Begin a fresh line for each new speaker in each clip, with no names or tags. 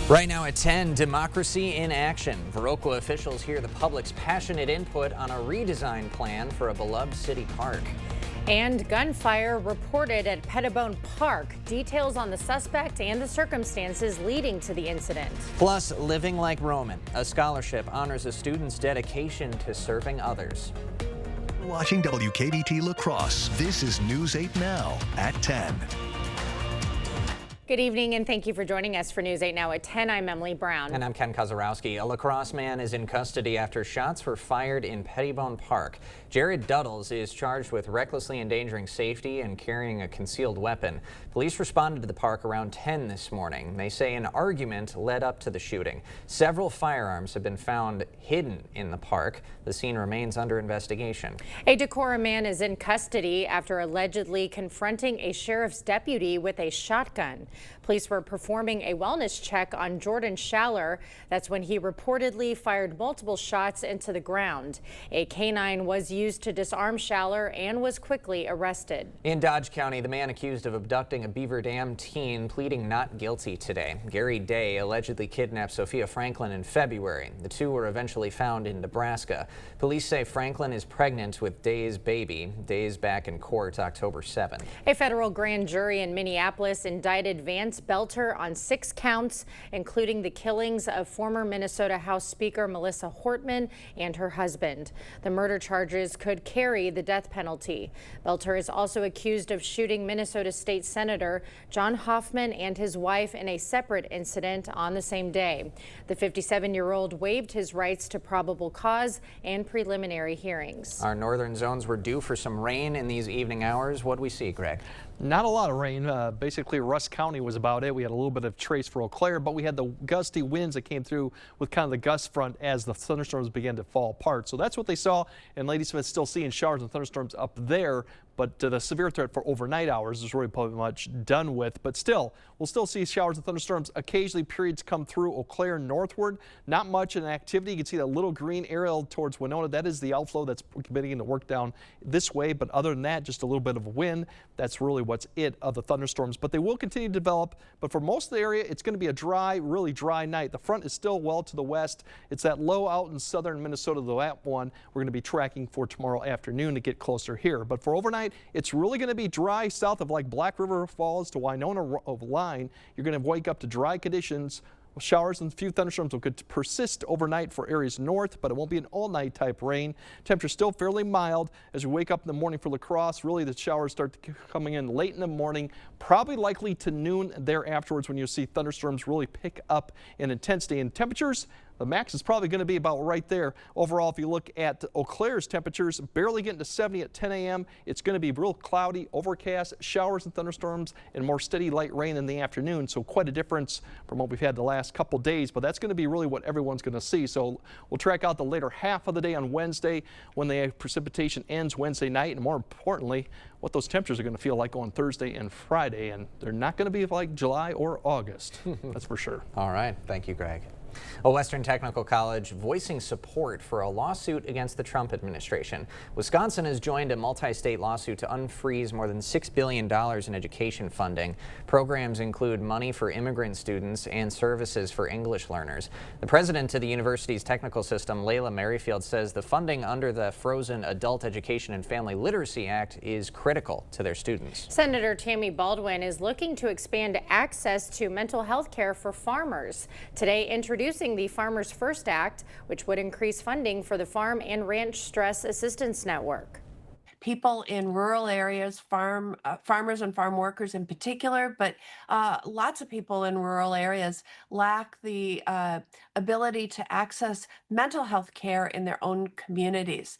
Right now at 10, democracy in action. Viroqua officials hear the public's passionate input on a redesign plan for a beloved city park.
And gunfire reported at Pettibone Park. Details on the suspect and the circumstances leading to the incident.
Plus, Living Like Roman. A scholarship honors a student's dedication to serving others.
Watching WKDT La Crosse. This is News 8 Now at 10.
Good evening and thank you for joining us for News 8 Now at 10. I'm Emily Brown.
And I'm Ken Kozarowski. A La Crosse man is in custody after shots were fired in Pettibone Park. Jared Duddles is charged with recklessly endangering safety and carrying a concealed weapon. Police responded to the park around 10 this morning. They say an argument led up to the shooting. Several firearms have been found hidden in the park. The scene remains under investigation.
A Decorah man is in custody after allegedly confronting a sheriff's deputy with a shotgun. Police were performing a wellness check on Jordan Schaller. That's when he reportedly fired multiple shots into the ground. A canine was used to disarm Schaller and was quickly arrested.
In Dodge County, the man accused of abducting a Beaver Dam teen pleading not guilty today. Gary Day allegedly kidnapped Sophia Franklin in February. The two were eventually found in Nebraska. Police say Franklin is pregnant with Day's baby. Day's back in court October 7th.
A federal grand jury in Minneapolis indicted Vance Belter on 6 counts, including the killings of former Minnesota House Speaker Melissa Hortman and her husband. The murder charges could carry the death penalty. Belter is also accused of shooting Minnesota State Senator John Hoffman and his wife in a separate incident on the same day. The 57-year-old waived his rights to probable cause and preliminary hearings.
Our northern zones were due for some rain in these evening hours. What do we see, Greg?
Not a lot of rain. Basically, Rusk County was about it. We had a little bit of trace for Eau Claire, but we had the gusty winds that came through with kind of the gust front as the thunderstorms began to fall apart. So that's what they saw, and Ladysmith still seeing showers and thunderstorms up there. But the severe threat for overnight hours is really pretty much done with. But still, we'll still see showers and thunderstorms. Occasionally, periods come through Eau Claire northward. Not much in activity. You can see that little green area towards Winona. That is the outflow that's beginning to work down this way. But other than that, just a little bit of wind. That's really what's it of the thunderstorms. But they will continue to develop. But for most of the area, it's going to be a dry, really dry night. The front is still well to the west. It's that low out in southern Minnesota, that one we're going to be tracking for tomorrow afternoon to get closer here. But for overnight, it's really going to be dry south of like Black River Falls to Winona line. You're going to wake up to dry conditions. Showers and a few thunderstorms will could persist overnight for areas north, but it won't be an all-night type rain. Temperature still fairly mild as we wake up in the morning for La Crosse. Really, the showers start coming in late in the morning, probably likely to noon there afterwards when you see thunderstorms really pick up in intensity. And temperatures, the max is probably going to be about right there. Overall, if you look at Eau Claire's temperatures, barely getting to 70 at 10 a.m. It's going to be real cloudy, overcast, showers and thunderstorms, and more steady light rain in the afternoon. So quite a difference from what we've had the last couple days, but that's going to be really what everyone's going to see. So we'll track out the later half of the day on Wednesday when the precipitation ends Wednesday night, and more importantly, what those temperatures are going to feel like on Thursday and Friday. And they're not going to be like July or August. That's for sure.
All right. Thank you, Greg. A Western Technical College voicing support for a lawsuit against the Trump administration. Wisconsin has joined a multi-state lawsuit to unfreeze more than $6 billion in education funding. Programs include money for immigrant students and services for English learners. The president of the university's technical system, Layla Merrifield, says the funding under the frozen Adult Education and Family Literacy Act is critical to their students.
Senator Tammy Baldwin is looking to expand access to mental health care for farmers. Today, introducing the Farmers First Act, which would increase funding for the Farm and Ranch Stress Assistance Network.
People in rural areas, farmers and farm workers in particular, but lots of people in rural areas lack the ability to access mental health care in their own communities.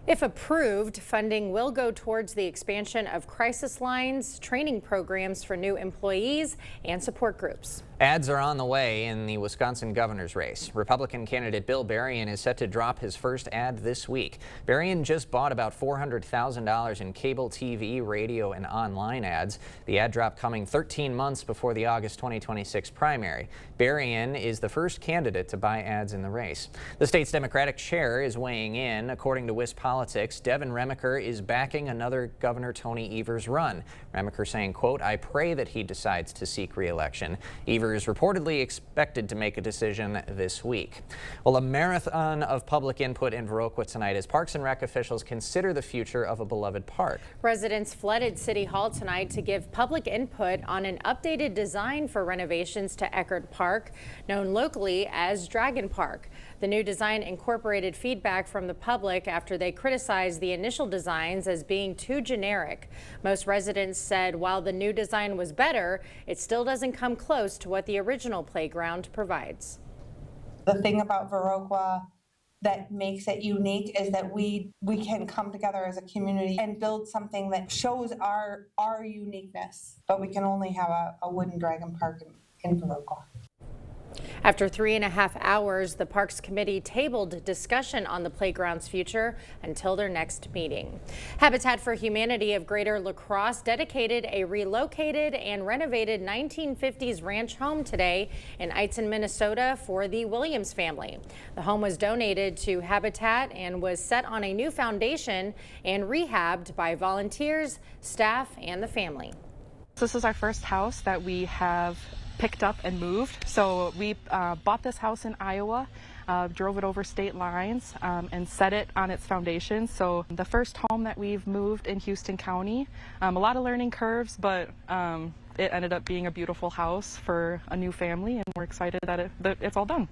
If approved, funding will go towards the expansion of crisis lines, training programs for new employees, and support groups.
Ads are on the way in the Wisconsin governor's race. Republican candidate Bill Berrien is set to drop his first ad this week. Berrien just bought about $400,000 in cable TV, radio, and online ads. The ad drop coming 13 months before the August 2026 primary. Berrien is the first candidate to buy ads in the race. The state's Democratic chair is weighing in. According to WisPolitics, Devin Remaker is backing another Governor Tony Evers run. Remaker saying, quote, "I pray that he decides to seek re-election." Evers members reportedly expected to make a decision this week. Well, a marathon of public input in Viroqua tonight as Parks and Rec officials consider the future of a beloved park.
Residents flooded City Hall tonight to give public input on an updated design for renovations to Eckerd Park, known locally as Dragon Park. The new design incorporated feedback from the public after they criticized the initial designs as being too generic. Most residents said while the new design was better, it still doesn't come close to what the original playground provides.
The thing about Viroqua that makes it unique is that we can come together as a community and build something that shows our uniqueness, but we can only have a wooden dragon park in Viroqua.
After 3.5 hours, the Parks Committee tabled discussion on the playground's future until their next meeting. Habitat for Humanity of Greater La Crosse dedicated a relocated and renovated 1950s ranch home today in Eitzen, Minnesota for the Williams family. The home was donated to Habitat and was set on a new foundation and rehabbed by volunteers, staff, and the family.
This is our first house that we have picked up and moved. So we bought this house in Iowa, drove it over state lines, and set it on its foundation. So the first home that we've moved in Houston County. A lot of learning curves, but it ended up being a beautiful house for a new family, and we're excited that it's all done.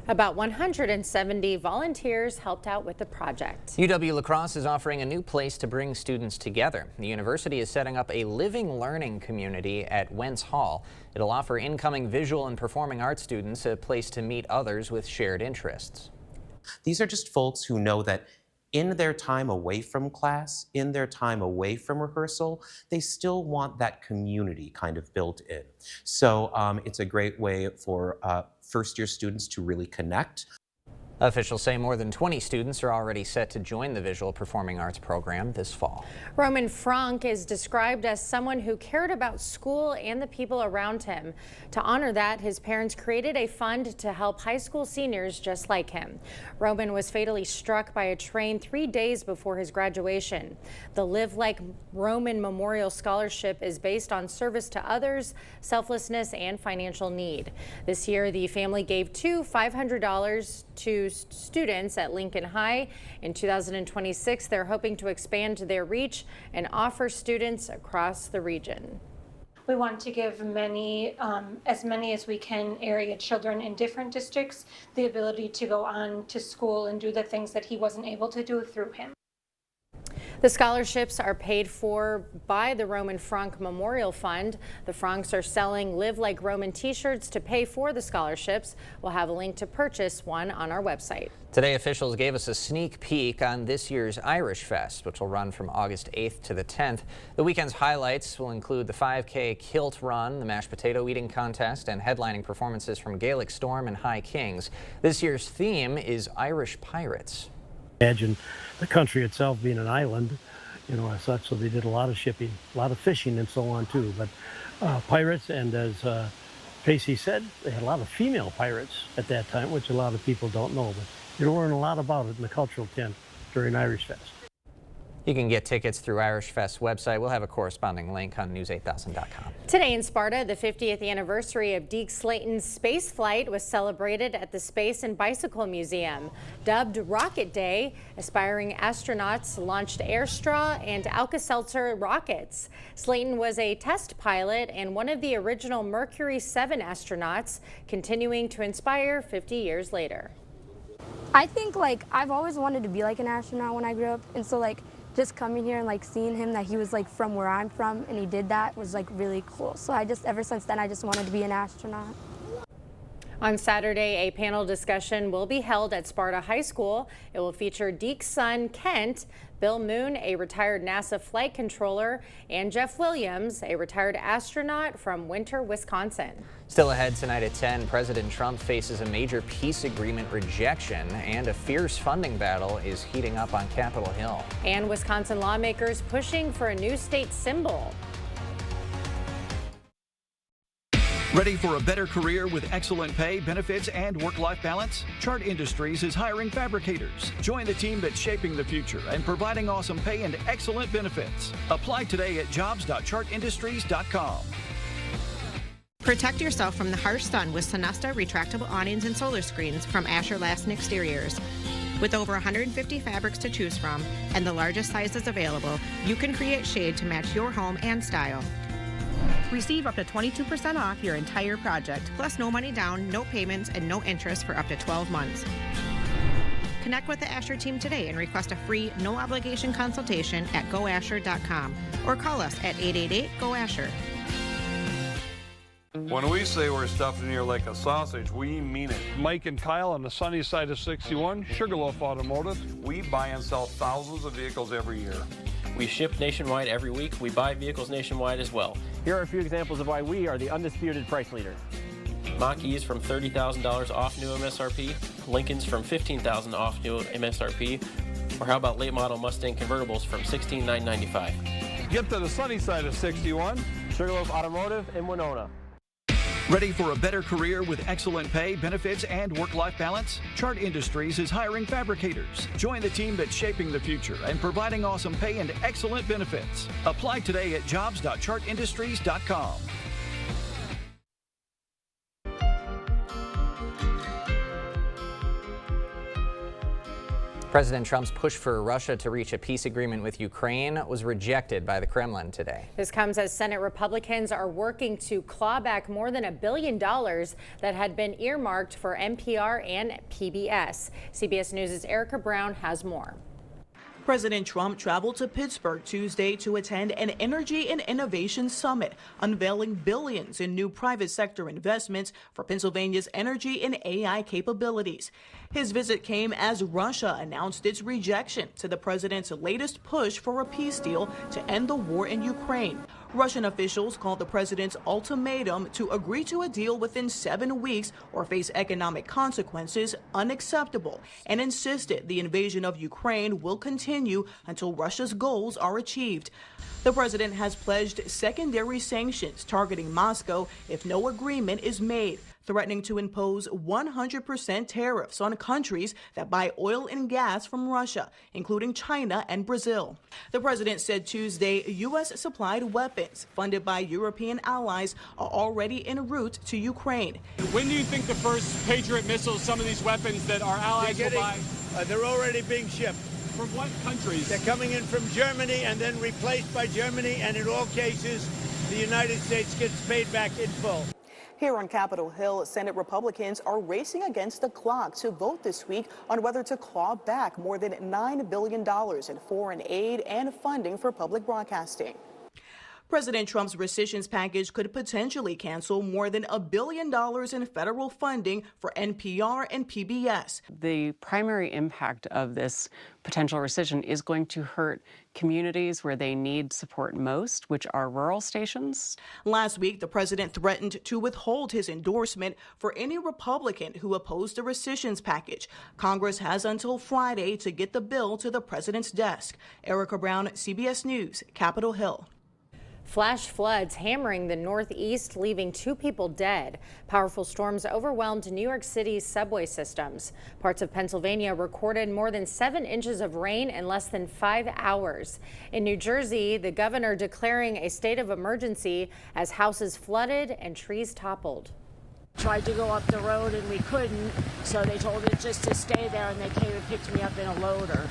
About 170 volunteers helped out with the project.
UW-La Crosse is offering a new place to bring students together. The university is setting up a living learning community at Wentz Hall. It'll offer incoming visual and performing arts students a place to meet others with shared interests.
These are just folks who know that in their time away from class, in their time away from rehearsal, they still want that community kind of built in. So it's a great way for first-year students to really connect.
Officials say more than 20 students are already set to join the visual performing arts program this fall.
Roman Frank is described as someone who cared about school and the people around him. To honor that, his parents created a fund to help high school seniors just like him. Roman was fatally struck by a train 3 days before his graduation. The Live Like Roman Memorial Scholarship is based on service to others, selflessness, and financial need. This year, the family gave two $500 to students at Lincoln High. In 2026, they're hoping to expand their reach and offer students across the region.
We want to give as many as we can area children in different districts the ability to go on to school and do the things that he wasn't able to do through him.
The scholarships are paid for by the Roman Frank Memorial Fund. The Franks are selling Live Like Roman t-shirts to pay for the scholarships. We'll have a link to purchase one on our website.
Today, officials gave us a sneak peek on this year's Irish Fest, which will run from August 8th to the 10th. The weekend's highlights will include the 5K kilt run, the mashed potato eating contest, and headlining performances from Gaelic Storm and High Kings. This year's theme is Irish Pirates.
Imagine the country itself being an island, you know, as such, so they did a lot of shipping, a lot of fishing and so on too. But pirates, and as Pacey said, they had a lot of female pirates at that time, which a lot of people don't know, but you learn a lot about it in the cultural tent during Irish Fest.
You can get tickets through Irish Fest website. We'll have a corresponding link on news8000.com.
Today in Sparta, the 50th anniversary of Deke Slayton's space flight was celebrated at the Space and Bicycle Museum. Dubbed Rocket Day, aspiring astronauts launched Air Straw and Alka-Seltzer rockets. Slayton was a test pilot and one of the original Mercury 7 astronauts, continuing to inspire 50 years later.
I think I've always wanted to be like an astronaut when I grew up, and so just coming here and seeing him that he was from where I'm from and he did that was really cool. So ever since then I just wanted to be an astronaut.
On Saturday, a panel discussion will be held at Sparta High School. It will feature Deke's son, Kent, Bill Moon, a retired NASA flight controller, and Jeff Williams, a retired astronaut from Winter, Wisconsin.
Still ahead tonight at 10, President Trump faces a major peace agreement rejection, and a fierce funding battle is heating up on Capitol Hill.
And Wisconsin lawmakers pushing for a new state symbol.
Ready for a better career with excellent pay, benefits, and work-life balance? Chart Industries is hiring fabricators. Join the team that's shaping the future and providing awesome pay and excellent benefits. Apply today at jobs.chartindustries.com.
Protect yourself from the harsh sun with Sonesta retractable awnings and solar screens from Asher Lassen Exteriors. With over 150 fabrics to choose from and the largest sizes available, you can create shade to match your home and style. Receive up to 22% off your entire project, plus no money down, no payments, and no interest for up to 12 months. Connect with the Asher team today and request a free, no-obligation consultation at goasher.com or call us at 888-GO-ASHER.
When we say we're stuffing here like a sausage, we mean it.
Mike and Kyle on the sunny side of 61, Sugarloaf Automotive.
We buy and sell thousands of vehicles every year.
We ship nationwide every week. We buy vehicles nationwide as well.
Here are a few examples of why we are the undisputed price leader.
Mach-E's from $30,000 off new MSRP, Lincoln's from $15,000 off new MSRP, or how about late model Mustang convertibles from $16,995.
Get to the sunny side of 61,
Sugarloaf Automotive in Winona.
Ready for a better career with excellent pay, benefits, and work-life balance? Chart Industries is hiring fabricators. Join the team that's shaping the future and providing awesome pay and excellent benefits. Apply today at jobs.chartindustries.com.
President Trump's push for Russia to reach a peace agreement with Ukraine was rejected by the Kremlin today.
This comes as Senate Republicans are working to claw back more than $1 billion that had been earmarked for NPR and PBS. CBS News' Erica Brown has more.
President Trump traveled to Pittsburgh Tuesday to attend an energy and innovation summit, unveiling billions in new private sector investments for Pennsylvania's energy and AI capabilities. His visit came as Russia announced its rejection to the president's latest push for a peace deal to end the war in Ukraine. Russian officials called the president's ultimatum to agree to a deal within 7 weeks or face economic consequences unacceptable and insisted the invasion of Ukraine will continue until Russia's goals are achieved. The president has pledged secondary sanctions targeting Moscow if no agreement is made, threatening to impose 100% tariffs on countries that buy oil and gas from Russia, including China and Brazil. The president said Tuesday U.S.-supplied weapons funded by European allies are already en route to Ukraine.
When do you think the first Patriot missiles, some of these weapons that our allies will buy?
They're already being shipped.
From what countries?
They're coming in from Germany and then replaced by Germany, and in all cases, the United States gets paid back in full.
Here on Capitol Hill, Senate Republicans are racing against the clock to vote this week on whether to claw back more than $9 billion in foreign aid and funding for public broadcasting. President Trump's rescissions package could potentially cancel more than $1 billion in federal funding for NPR and PBS.
The primary impact of this potential rescission is going to hurt communities where they need support most, which are rural stations.
Last week, the president threatened to withhold his endorsement for any Republican who opposed the rescissions package. Congress has until Friday to get the bill to the president's desk. Erica Brown, CBS News, Capitol Hill.
Flash floods hammering the Northeast, leaving 2 people dead. Powerful storms overwhelmed New York City's subway systems. Parts of Pennsylvania recorded more than 7 inches of rain in less than 5 hours. In New Jersey, the governor declaring a state of emergency as houses flooded and trees toppled.
Tried to go up the road and we couldn't, so they told us just to stay there, and they came and picked me up in a loader.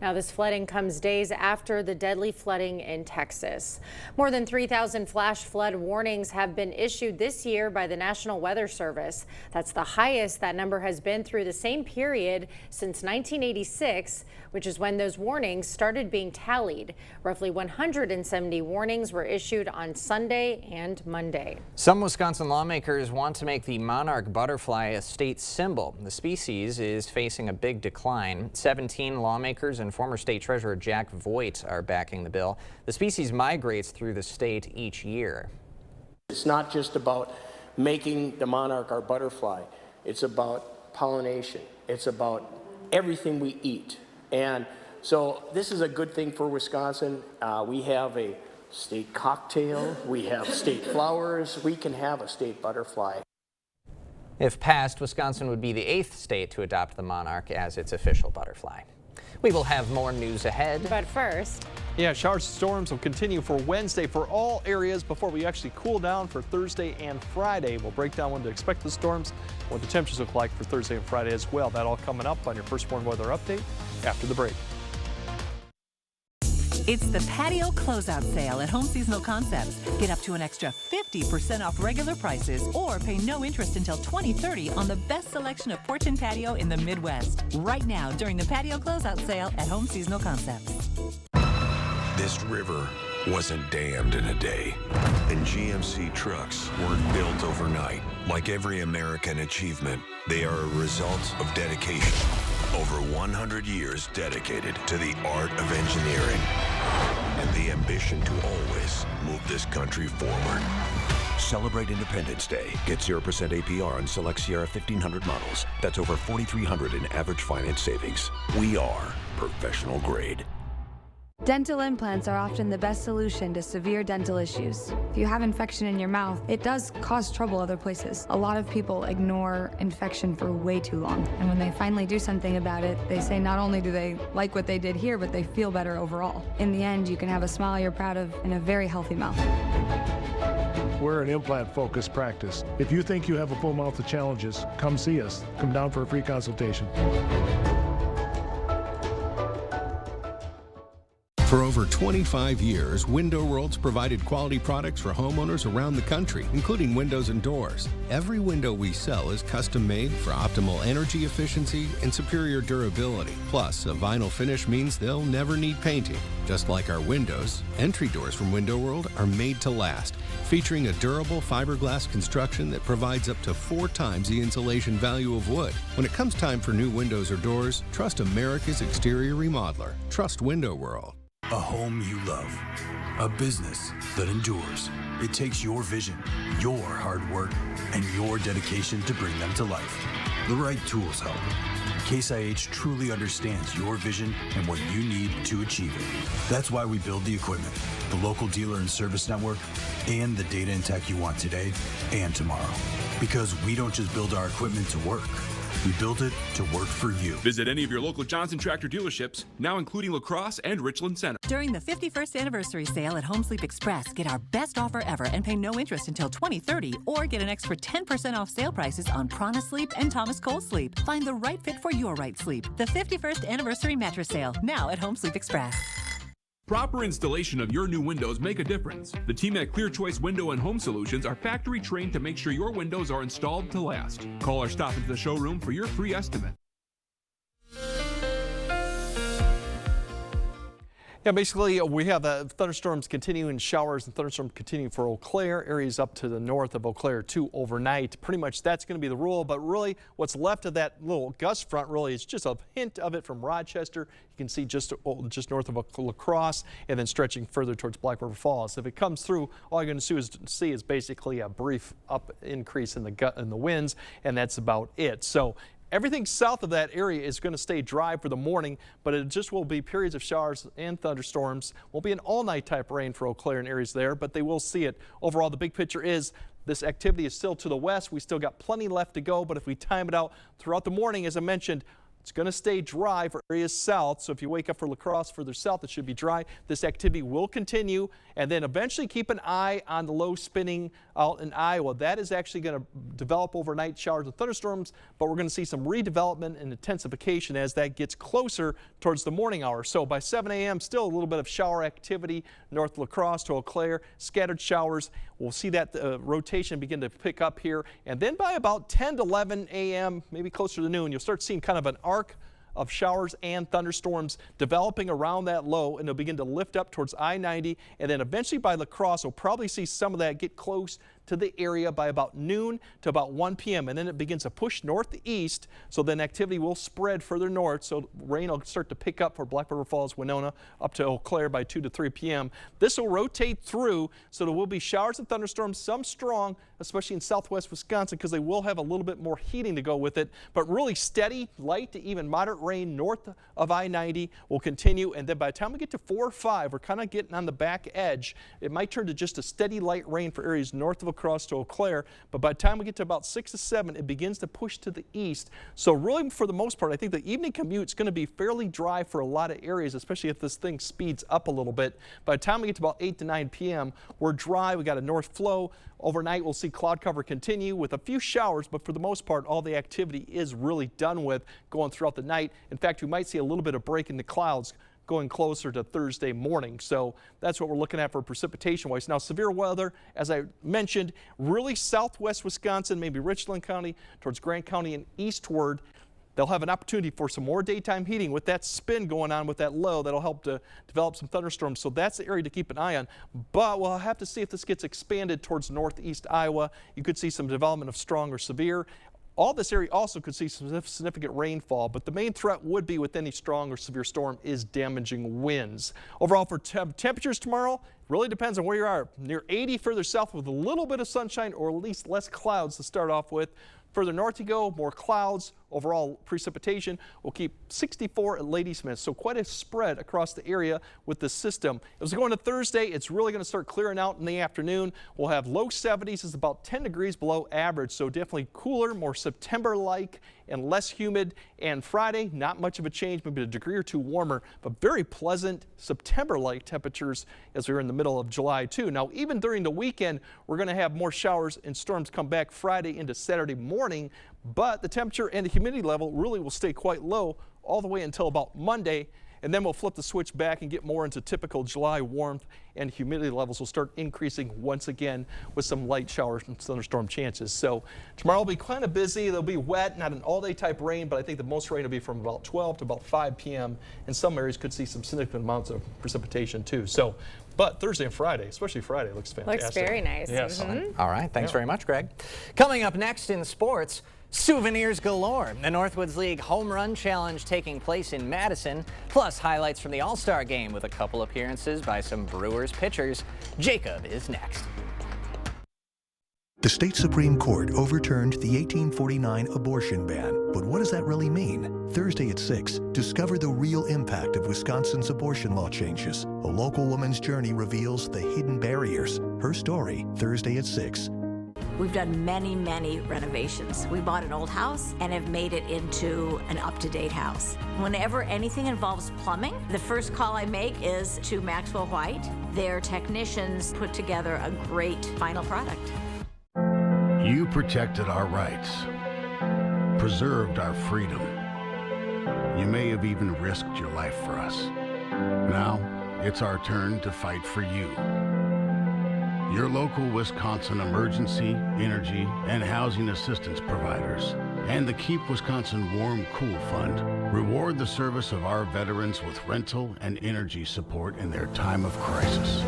Now, this flooding comes days after the deadly flooding in Texas. More than 3,000 flash flood warnings have been issued this year by the National Weather Service. That's the highest that number has been through the same period since 1986, which is when those warnings started being tallied. Roughly 170 warnings were issued on Sunday and Monday.
Some Wisconsin lawmakers want to make the monarch butterfly a state symbol. The species is facing a big decline. 17 lawmakers and former state treasurer Jack Voigt are backing the bill. The species migrates through the state each year.
It's not just about making the monarch our butterfly. It's about pollination. It's about everything we eat. And so this is a good thing for Wisconsin. We have a state cocktail. We have state flowers. We can have a state butterfly.
If passed, Wisconsin would be the 8th state to adopt the monarch as its official butterfly. We will have more news ahead.
But first,
yeah, showers and storms will continue for Wednesday for all areas before we actually cool down for Thursday and Friday. We'll break down when to expect the storms, what the temperatures look like for Thursday and Friday as well. That all coming up on your First Warn Weather Update after the break.
It's the patio closeout sale at Home Seasonal Concepts. Get up to an extra 50% off regular prices or pay no interest until 2030 on the best selection of porch and patio in the Midwest. Right now during the patio closeout sale at Home Seasonal Concepts.
This river wasn't dammed in a day, and GMC trucks weren't built overnight. Like every American achievement, they are a result of dedication. Over 100 years dedicated to the art of engineering and the ambition to always move this country forward. Celebrate Independence Day. Get 0% APR on select Sierra 1500 models. That's over $4,300 in average finance savings. We are professional grade.
Dental implants are often the best solution to severe dental issues. If you have infection in your mouth, it does cause trouble other places. A lot of people ignore infection for way too long. And when they finally do something about it, they say not only do they like what they did here, but they feel better overall. In the end, you can have a smile you're proud of and a very healthy mouth.
We're an implant-focused practice. If you think you have a full mouth of challenges, come see us. Come down for a free consultation.
For over 25 years, Window World's provided quality products for homeowners around the country, including windows and doors. Every window we sell is custom made for optimal energy efficiency and superior durability. Plus, a vinyl finish means they'll never need painting. Just like our windows, entry doors from Window World are made to last, featuring a durable fiberglass construction that provides up to 4 times the insulation value of wood. When it comes time for new windows or doors, trust America's exterior remodeler. Trust Window World.
A home you love. A business that endures. It takes your vision, your hard work, and your dedication to bring them to life. The right tools help. Case IH truly understands your vision and what you need to achieve it. That's why we build the equipment, the local dealer and service network, and the data and tech you want today and tomorrow. Because we don't just build our equipment to work. We built it to work for you.
Visit any of your local Johnson Tractor dealerships, now including La Crosse and Richland Center.
During the 51st anniversary sale at Home Sleep Express, get our best offer ever and pay no interest until 2030, or get an extra 10% off sale prices on Prana Sleep and Thomas Cole Sleep. Find the right fit for your right sleep. The 51st anniversary mattress sale, now at Home Sleep Express.
Proper installation of your new windows make a difference. The team at Clear Choice Window and Home Solutions are factory trained to make sure your windows are installed to last. Call or stop into the showroom for your free estimate.
Yeah, basically we have thunderstorms continuing, showers and thunderstorms continuing for Eau Claire, areas up to the north of Eau Claire too overnight. Pretty much that's going to be the rule, but really what's left of that little gust front really is just a hint of it from Rochester. You can see just north of La Crosse and then stretching further towards Black River Falls. If it comes through, all you're going to see is basically a brief increase in the winds, and that's about it. So everything south of that area is going to stay dry for the morning, but it just will be periods of showers and thunderstorms. Won't be an all-night type rain for Eau Claire and areas there, but they will see it. Overall, the big picture is this activity is still to the west. We still got plenty left to go, but if we time it out throughout the morning, as I mentioned, it's going to stay dry for areas south. So if you wake up for La Crosse further south, it should be dry. This activity will continue, and then eventually keep an eye on the low spinning out in Iowa. That is actually going to develop overnight showers and thunderstorms, but we're going to see some redevelopment and intensification as that gets closer towards the morning hour. So by 7 a.m., still a little bit of shower activity north La Crosse to Eau Claire, scattered showers. We'll see that rotation begin to pick up here, and then by about 10 to 11 a.m., maybe closer to noon, you'll start seeing kind of an arc of showers and thunderstorms developing around that low, and they'll begin to lift up towards I-90, and then eventually by La Crosse, we'll probably see some of that get close to the area by about noon to about 1 p.m. and then it begins to push northeast, so then activity will spread further north, so rain will start to pick up for Black River Falls, Winona, up to Eau Claire by 2 to 3 p.m. This will rotate through, so there will be showers and thunderstorms, some strong, especially in southwest Wisconsin, because they will have a little bit more heating to go with it, but really steady, light to even moderate rain north of I-90 will continue, and then by the time we get to 4 or 5, we're kind of getting on the back edge. It might turn to just a steady light rain for areas north of Eau across to Eau Claire, but by the time we get to about 6 to 7, it begins to push to the east. So really, for the most part, I think the evening commute is going to be fairly dry for a lot of areas, especially if this thing speeds up a little bit. By the time we get to about 8 to 9 p.m., we're dry. We got a north flow. Overnight, we'll see cloud cover continue with a few showers, but for the most part, all the activity is really done with going throughout the night. In fact, we might see a little bit of break in the clouds going closer to Thursday morning. So that's what we're looking at for precipitation-wise. Now, severe weather, as I mentioned, really southwest Wisconsin, maybe Richland County, towards Grant County and eastward. They'll have an opportunity for some more daytime heating with that spin going on with that low. That'll help to develop some thunderstorms. So that's the area to keep an eye on. But we'll have to see if this gets expanded towards northeast Iowa. You could see some development of strong or severe. All this area also could see some significant rainfall, but the main threat would be with any strong or severe storm is damaging winds. Overall, for temperatures tomorrow, really depends on where you are. Near 80 further south with a little bit of sunshine or at least less clouds to start off with. Further north you go, more clouds. Overall precipitation will keep 64 at Ladysmith, so quite a spread across the area with the system. As we go into Thursday, it's really going to start clearing out in the afternoon. We'll have low 70s, is about 10 degrees below average, so definitely cooler, more September-like and less humid. And Friday, not much of a change, maybe a degree or two warmer, but very pleasant September-like temperatures as we're in the middle of July too. Now, even during the weekend, we're going to have more showers and storms come back Friday into Saturday morning, but the temperature and the humidity level really will stay quite low all the way until about Monday, and then we'll flip the switch back and get more into typical July warmth, and humidity levels will start increasing once again with some light showers and thunderstorm chances. So tomorrow will be kind of busy. It'll be wet, not an all-day type rain, but I think the most rain will be from about 12 to about 5 p.m. and some areas could see some significant amounts of precipitation too. So, but Thursday and Friday, especially Friday, looks fantastic.
Looks very nice.
Yes.
All right, thanks very much, Greg. Coming up next in sports, souvenirs galore. The Northwoods League Home Run Challenge taking place in Madison, plus highlights from the All-Star Game with a couple appearances by some Brewers pitchers. Jacob is next.
The state Supreme Court overturned the 1849 abortion ban. But what does that really mean? Thursday at 6, discover the real impact of Wisconsin's abortion law changes. A local woman's journey reveals the hidden barriers. Her story, Thursday at 6.
We've done many, many renovations. We bought an old house and have made it into an up-to-date house. Whenever anything involves plumbing, the first call I make is to Maxwell White. Their technicians put together a great final product.
You protected our rights, preserved our freedom. You may have even risked your life for us. Now, it's our turn to fight for you. Your local Wisconsin emergency, energy, and housing assistance providers, and the Keep Wisconsin Warm Cool Fund reward the service of our veterans with rental and energy support in their time of crisis.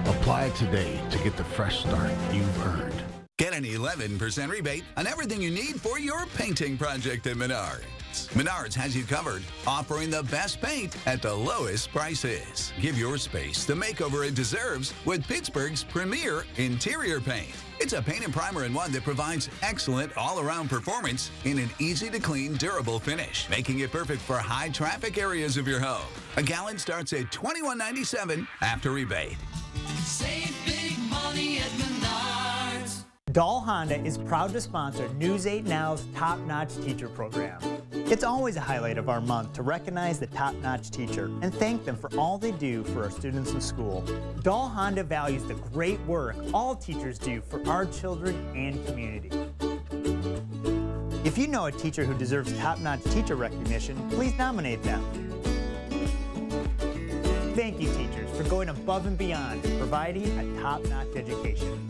Apply today to get the fresh start you've earned.
Get an 11% rebate on everything you need for your painting project at Menards. Menards has you covered, offering the best paint at the lowest prices. Give your space the makeover it deserves with Pittsburgh's premier interior paint. It's a paint and primer in one that provides excellent all-around performance in an easy-to-clean, durable finish, making it perfect for high-traffic areas of your home. A gallon starts at $21.97 after rebate.
Save big money at Menards.
Dahl Honda is proud to sponsor News 8 Now's Top Notch Teacher Program. It's always a highlight of our month to recognize the top-notch teacher and thank them for all they do for our students in school. Dahl Honda values the great work all teachers do for our children and community. If you know a teacher who deserves top-notch teacher recognition, please nominate them. Thank you, teachers, for going above and beyond and providing a top-notch education.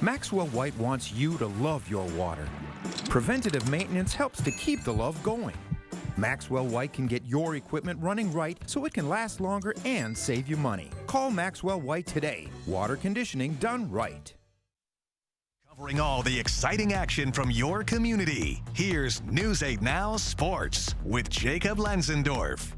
Maxwell White wants you to love your water. Preventative maintenance helps to keep the love going. Maxwell White can get your equipment running right so it can last longer and save you money. Call Maxwell White today. Water conditioning done right.
Covering all the exciting action from your community, here's News 8 Now Sports with Jacob Lenzendorf.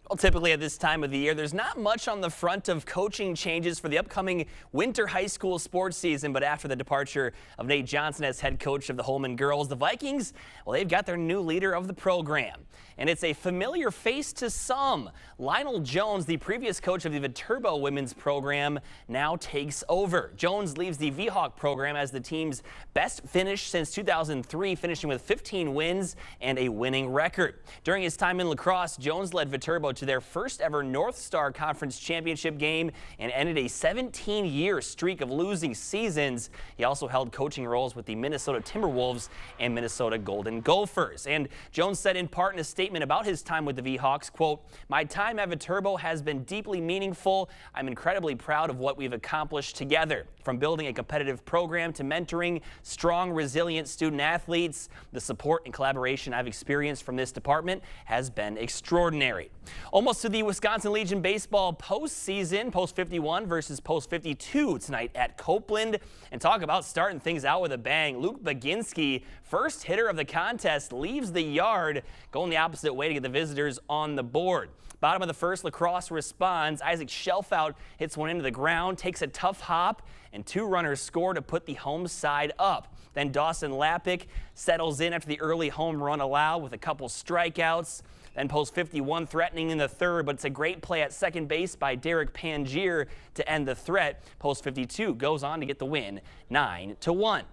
Well, typically at this time of the year, there's not much on the front of coaching changes for the upcoming winter high school sports season. But after the departure of Nate Johnson as head coach of the Holmen girls, the Vikings, well, they've got their new leader of the program. And it's a familiar face to some. Lionel Jones, the previous coach of the Viterbo women's program, now takes over. Jones leaves the V-Hawk program as the team's best finish since 2003, finishing with 15 wins and a winning record. During his time in lacrosse, Jones led Viterbo to their first ever North Star Conference Championship game and ended a 17-year streak of losing seasons. He also held coaching roles with the Minnesota Timberwolves and Minnesota Golden Gophers. And Jones said in part in a statement about his time with the V-Hawks, quote, "My time at Viterbo has been deeply meaningful. I'm incredibly proud of what we've accomplished together. From building a competitive program to mentoring strong, resilient student athletes, the support and collaboration I've experienced from this department has been extraordinary." Almost to the Wisconsin Legion baseball postseason, Post 51 versus Post 52 tonight at Copeland. And talk about starting things out with a bang. Luke Baginski, first hitter of the contest, leaves the yard, going the opposite way to get the visitors on the board. Bottom of the first, lacrosse responds. Isaac Shelfout hits one into the ground, takes a tough hop, and 2 runners score to put the home side up. Then Dawson Lappick settles in after the early home run allowed with a couple strikeouts. Then Post 51 threatening in the third, but it's a great play at second base by Derek Pangier to end the threat. Post 52 goes on to get the win 9-1.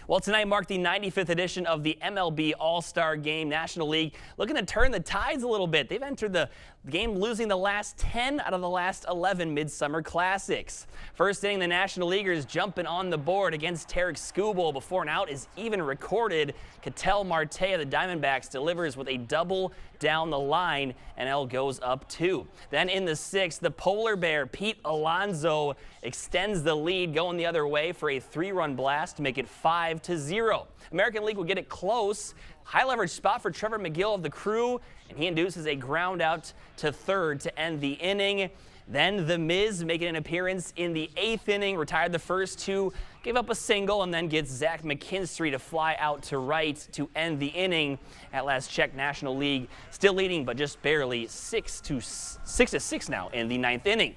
Well, tonight marked the 95th edition of the MLB All-Star Game. National League looking to turn the tides a little bit. They've entered the game losing the last 10 out of the last 11 Midsummer Classics. First inning, the National Leaguers jumping on the board against Tarek Skubal before an out is even recorded. Ketel Marte of the Diamondbacks delivers with a double down the line, and L goes up 2. Then in the 6th, the Polar Bear, Pete Alonso, extends the lead going the other way for a 3-run blast to make it 5-0. American League will get it close. High leverage spot for Trevor McGill of the Crew, and he induces a ground out to third to end the inning. Then The Miz making an appearance in the 8th inning, retired the first 2, gave up a single, and then gets Zach McKinstry to fly out to right to end the inning. At last check, National League still leading, but just barely 6-6 now in the 9th inning.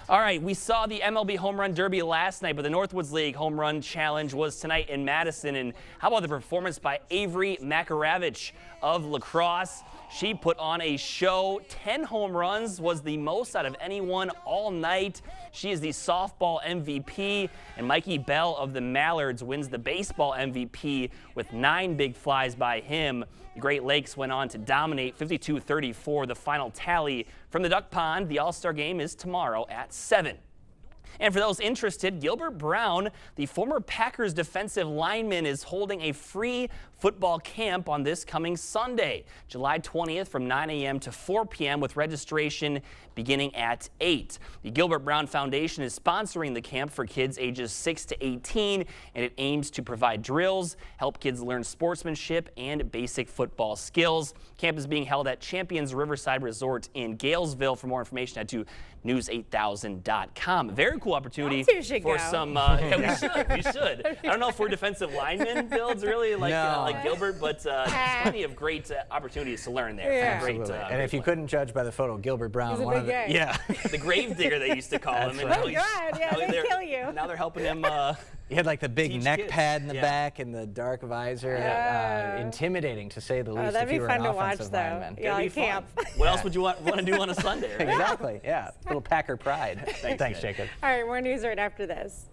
All right, we saw the MLB Home Run Derby last night, but the Northwoods League Home Run Challenge was tonight in Madison. And how about the performance by Avery Makaravich of La Crosse? She put on a show. 10 home runs was the most out of anyone all night. She is the softball MVP, and Mikey Bell of the Mallards wins the baseball MVP with 9 big flies by him. The Great Lakes went on to dominate 52-34, the final tally from the Duck Pond. The All-Star Game is tomorrow at 7. And for those interested, Gilbert Brown, the former Packers defensive lineman, is holding a free football camp on this coming Sunday, July 20th from 9 a.m. to 4 p.m. with registration beginning at 8. The Gilbert Brown Foundation is sponsoring the camp for kids ages 6 to 18, and it aims to provide drills, help kids learn sportsmanship and basic football skills. Camp is being held at Champions Riverside Resort in Galesville. For more information, head to news8000.com. Very cool opportunity for some. Yeah, we should. I don't know if we're defensive linemen builds really like Gilbert, but plenty of great opportunities to learn there.
Yeah. Great, and if you couldn't judge by the photo, Gilbert Brown,
one of the
the grave digger they used to call him. And
oh God, yeah, they kill you.
Now they're helping him.
He had like the big neck pad in the back and the dark visor. Intimidating to say the least.
That'd
if you
be
were
fun
an
to watch,
offensive
though.
lineman.
Yeah, like camp.
What else would you want to do on a Sunday? Right?
Exactly. Yeah. A little Packer pride. Thanks, Jacob.
All right, more news right after this.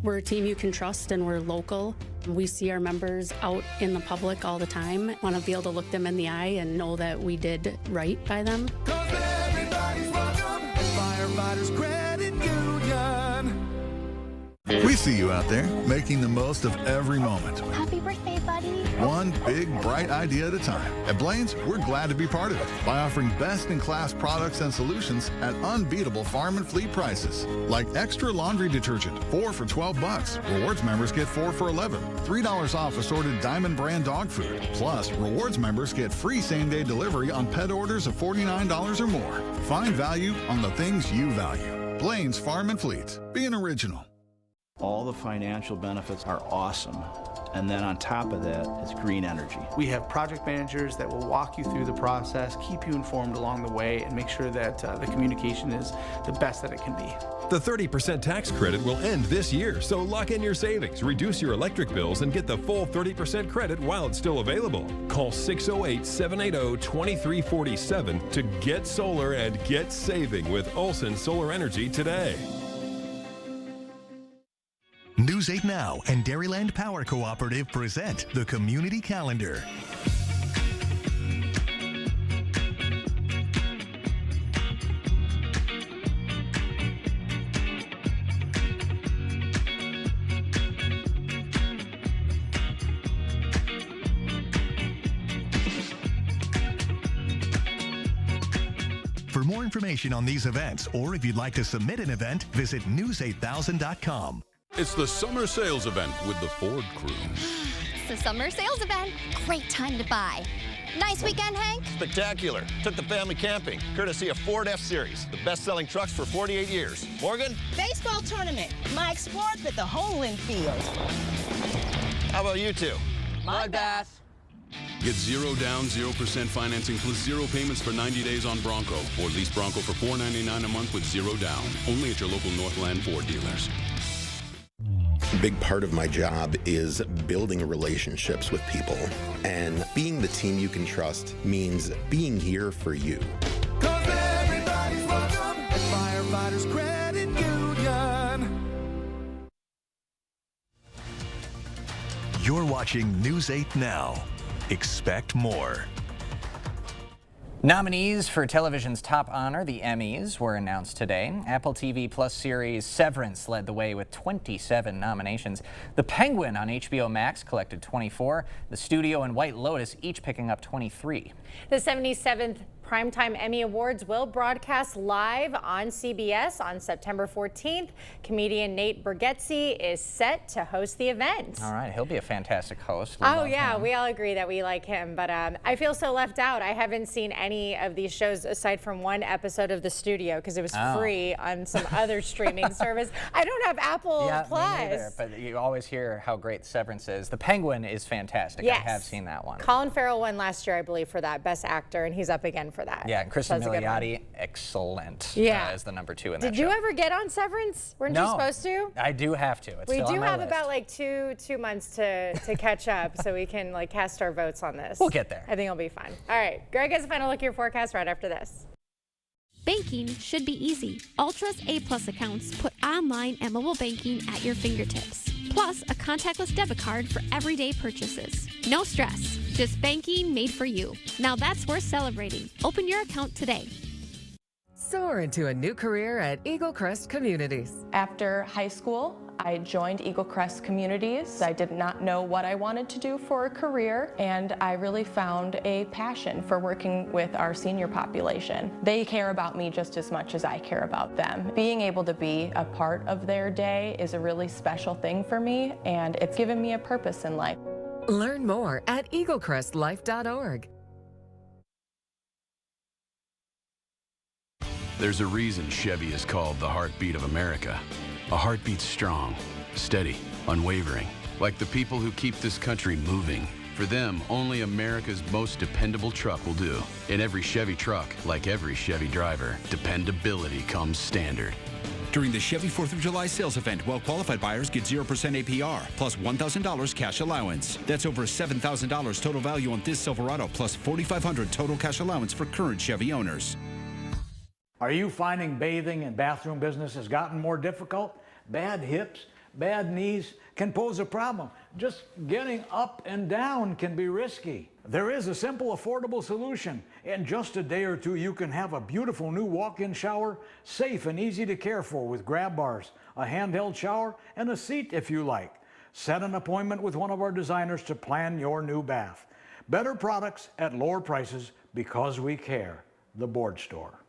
We're a team you can trust, and we're local. We see our members out in the public all the time. Want to be able to look them in the eye and know that we did right by them.
Everybody's welcome at Firefighters Credit Union.
We see you out there making the most of every moment.
Happy birthday, buddy.
One big, bright idea at a time. At Blaine's, we're glad to be part of it by offering best-in-class products and solutions at unbeatable farm and fleet prices. Like extra laundry detergent, 4 for $12. Rewards members get 4 for $11. $3 off assorted Diamond brand dog food. Plus, rewards members get free same-day delivery on pet orders of $49 or more. Find value on the things you value. Blaine's Farm and Fleet. Be an original.
All the financial benefits are awesome. And then on top of that, it's green energy.
We have project managers that will walk you through the process, keep you informed along the way, and make sure that the communication is the best that it can be.
The 30% tax credit will end this year, so lock in your savings, reduce your electric bills, and get the full 30% credit while it's still available. Call 608-780-2347 to get solar and get saving with Olson Solar Energy today.
News 8 Now and Dairyland Power Cooperative present the Community Calendar. For more information on these events, or if you'd like to submit an event, visit news8000.com.
It's the summer sales event with the Ford crew.
It's the summer sales event. Great time to buy. Nice weekend, Hank?
Spectacular. Took the family camping, courtesy of Ford F-Series, the best-selling trucks for 48 years. Morgan?
Baseball tournament. Mike Sports at the Homeland Field.
How about you two?
Mud bath.
Get 0 down, 0% financing plus 0 payments for 90 days on Bronco. Or lease Bronco for $499 a month with 0 down. Only at your local Northland Ford dealers.
A big part of my job is building relationships with people. And being the team you can trust means being here for you.
'Cause everybody's welcome at Firefighters Credit Union.
You're watching News 8 Now. Expect more.
Nominees for television's top honor, the Emmys, were announced today. Apple TV Plus series Severance led the way with 27 nominations. The Penguin on HBO Max collected 24. The Studio and White Lotus each picking up 23.
The 77th Primetime Emmy Awards will broadcast live on CBS on September 14th. Comedian Nate Bargatze is set to host the event.
All right, he'll be a fantastic host.
Oh yeah, we all agree that we like him, but I feel so left out. I haven't seen any of these shows aside from one episode of The Studio because it was free on some other streaming service. I don't have Apple Plus.
Me neither, but you always hear how great Severance is. The Penguin is fantastic.
Yes.
I have seen that one.
Colin Farrell won last year, I believe, for that Best Actor, and he's up again for that.
Yeah, and Kristen
So that's a good one.
Milioti, excellent.
Yeah.
As the number 2 in that
Did
show.
you ever get on Severance? Weren't you supposed to?
I do have to. It's
We
still
do
on my
have
list.
about like two months to catch up so we can like cast our votes on this.
We'll get there.
I think it'll be fun. All right, Greg has a final look at your forecast right after this.
Banking should be easy. Ultra's A+ accounts put online and mobile banking at your fingertips. Plus, a contactless debit card for everyday purchases. No stress, just banking made for you. Now that's worth celebrating. Open your account today.
Soar into a new career at Eagle Crest Communities.
After high school, I joined Eagle Crest Communities. I did not know what I wanted to do for a career, and I really found a passion for working with our senior population. They care about me just as much as I care about them. Being able to be a part of their day is a really special thing for me, and it's given me a purpose in life.
Learn more at eaglecrestlife.org.
There's a reason Chevy is called the heartbeat of America. A heartbeat strong, steady, unwavering, like the people who keep this country moving. For them, only America's most dependable truck will do. In every Chevy truck, like every Chevy driver, dependability comes standard.
During the Chevy 4th of July sales event, well-qualified buyers get 0% APR plus $1,000 cash allowance. That's over $7,000 total value on this Silverado plus $4,500 total cash allowance for current Chevy owners.
Are you finding bathing and bathroom business has gotten more difficult? Bad hips, bad knees can pose a problem. Just getting up and down can be risky. There is a simple, affordable solution. In just a day or two, you can have a beautiful new walk-in shower, safe and easy to care for with grab bars, a handheld shower, and a seat if you like. Set an appointment with one of our designers to plan your new bath. Better products at lower prices because we care. The Board Store.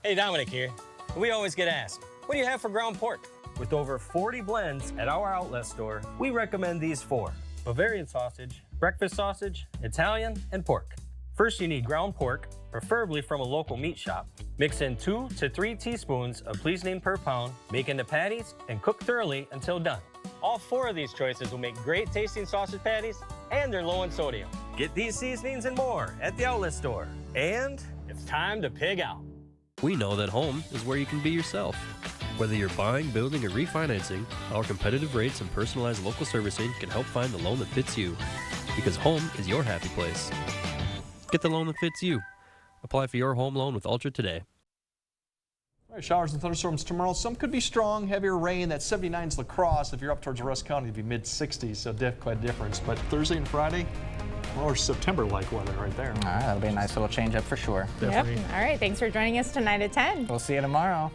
Hey, Dominic here. We always get asked, what do you have for ground pork? With over 40 blends at our outlet store, we recommend these 4: Bavarian sausage, breakfast sausage, Italian, and pork. First, you need ground pork, preferably from a local meat shop. Mix in 2 to 3 teaspoons of Please Name per pound, make into patties, and cook thoroughly until done. All 4 of these choices will make great tasting sausage patties, and they're low in sodium. Get these seasonings and more at the outlet store. And it's time to pig out.
We know that home is where you can be yourself. Whether you're buying, building, or refinancing, our competitive rates and personalized local servicing can help find the loan that fits you. Because home is your happy place. Get the loan that fits you. Apply for your home loan with Ultra today.
All right, showers and thunderstorms tomorrow. Some could be strong, heavier rain. That 79's La Crosse. If you're up towards Rusk County, it'd be mid-60s, so quite a difference. But Thursday and Friday, more September-like weather right there.
All right, that'll be a nice little change up for sure.
Yep. All right, thanks for joining us tonight at 10.
We'll see you tomorrow.